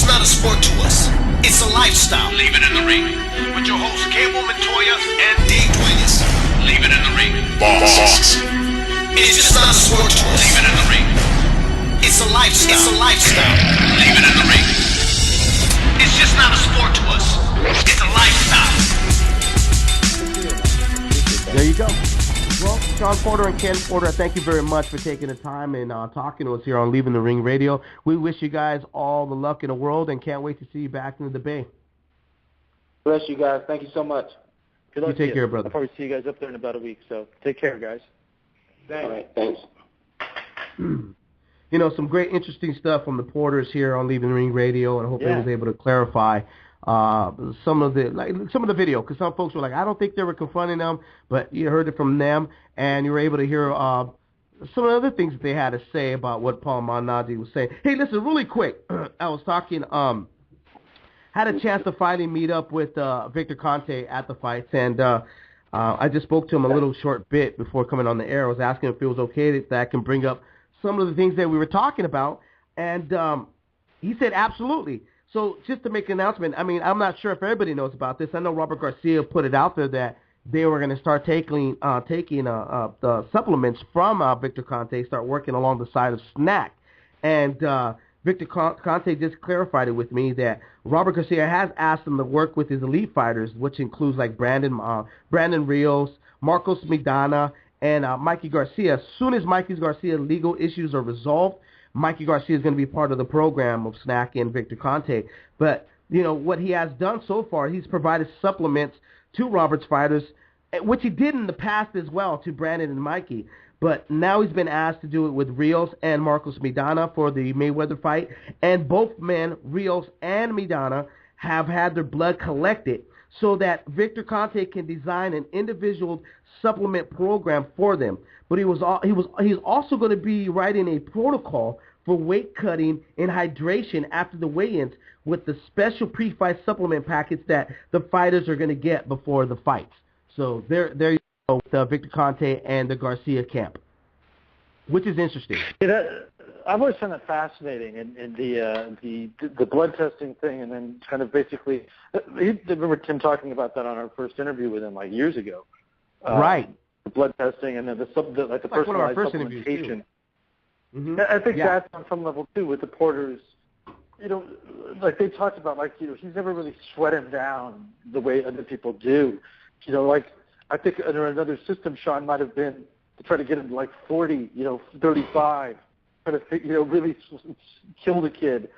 just not a sport to us. It's a lifestyle. Leave it in the ring. With your hosts, Campbell Montoya and Dave Duenas. Leave it in the ring. Boss. It's just not a sport to us. Leave it in the ring. It's a lifestyle. It's a lifestyle. Leave it in the ring. It's just not a sport to us. It's a lifestyle. There you go. Well, Sean Porter and Ken Porter, thank you very much for taking the time and talking to us here on Leaving the Ring Radio. We wish you guys all the luck in the world and can't wait to see you back in the Bay. Bless you guys. Thank you so much. Good luck. You take care, brother. I'll probably see you guys up there in about a week, so take care, guys. Thanks. All right, thanks. You know, some great, interesting stuff from the Porters here on Leaving the Ring Radio, and I hope they was able to clarify some of the video, because some folks were like, I don't think they were confronting them, but you heard it from them, and you were able to hear some of the other things that they had to say about what Paul Malignaggi was saying. Hey, listen, really quick, I was talking, had a chance to finally meet up with Victor Conte at the fights, and I just spoke to him a little short bit before coming on the air. I was asking if it was okay that I can bring up some of the things that we were talking about, and he said absolutely. So just to make an announcement, I mean, I'm not sure if everybody knows about this. I know Robert Garcia put it out there that they were going to start taking the supplements from Victor Conte, start working along the side of Snac. And Victor Conte just clarified it with me that Robert Garcia has asked him to work with his elite fighters, which includes like Brandon Rios, Marcos Maidana, and Mikey Garcia. As soon as Mikey Garcia's legal issues are resolved, Mikey Garcia is going to be part of the program of Snac and Victor Conte. But, you know, what he has done so far, he's provided supplements to Robert's fighters, which he did in the past as well to Brandon and Mikey. But now he's been asked to do it with Rios and Marcos Maidana for the Mayweather fight. And both men, Rios and Maidana, have had their blood collected so that Victor Conte can design an individual supplement program for them. But he's also going to be writing a protocol for weight cutting and hydration after the weigh-ins with the special pre-fight supplement packets that the fighters are going to get before the fights. So there you go with Victor Conte and the Garcia camp, which is interesting. I've always found that fascinating, and the blood testing thing, and then kind of basically, I remember Tim talking about that on our first interview with him like years ago. Right. The blood testing and then the personalized supplementation. Mm-hmm. I think that's on some level too with the Porters. You know, like they talked about, like, you know, he's never really sweat him down the way other people do. You know, like I think under another system, Sean might have been to try to get him to like 40, 35, try to, really kill the kid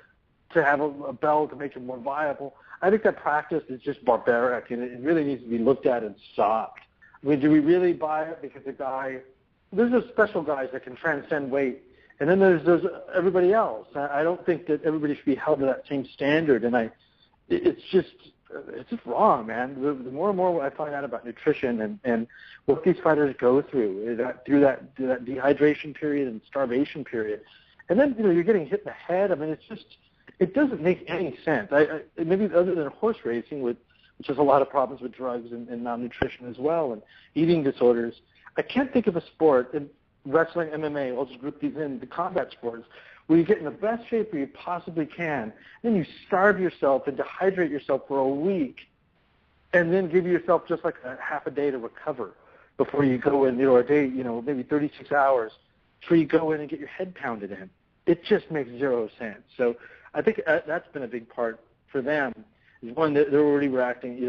to have a bell to make him more viable. I think that practice is just barbaric, and it really needs to be looked at and stopped. I mean, do we really buy it because there's those special guys that can transcend weight, and then there's everybody else. I don't think that everybody should be held to that same standard, and it's just wrong, man. The more and more I find out about nutrition and what these fighters go through through that dehydration period and starvation period, and then you're getting hit in the head. I mean, it doesn't make any sense. Maybe other than horse racing, which has a lot of problems with drugs and malnutrition as well, and eating disorders. I can't think of a sport, in wrestling, MMA, I'll just group these in, the combat sports, where you get in the best shape you possibly can, then you starve yourself and dehydrate yourself for a week, and then give yourself just like a half a day to recover before you go in, or a day, maybe 36 hours, before you go in and get your head pounded in. It just makes zero sense. So I think that's been a big part for them. Is one, that they're already reacting,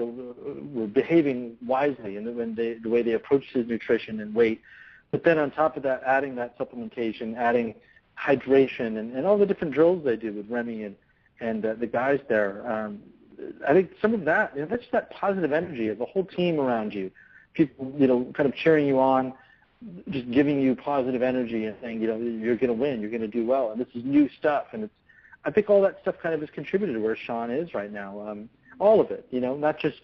were behaving wisely in the way they approached his nutrition and weight. But then on top of that, adding that supplementation, adding hydration, and all the different drills they do with Remy and the guys there. I think some of that, that's just that positive energy of the whole team around you. People, kind of cheering you on, just giving you positive energy and saying, you're going to win, you're going to do well. And this is new stuff, and I think all that stuff kind of has contributed to where Sean is right now. All of it, not just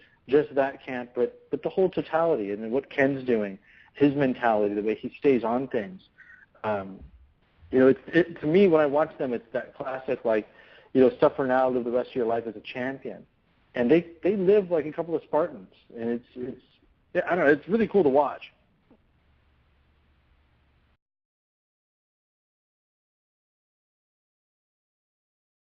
that camp, but the whole totality, and then what Ken's doing, his mentality, the way he stays on things. To me, when I watch them, it's that classic, suffer now, live the rest of your life as a champion. And they live like a couple of Spartans, and it's I don't know, it's really cool to watch.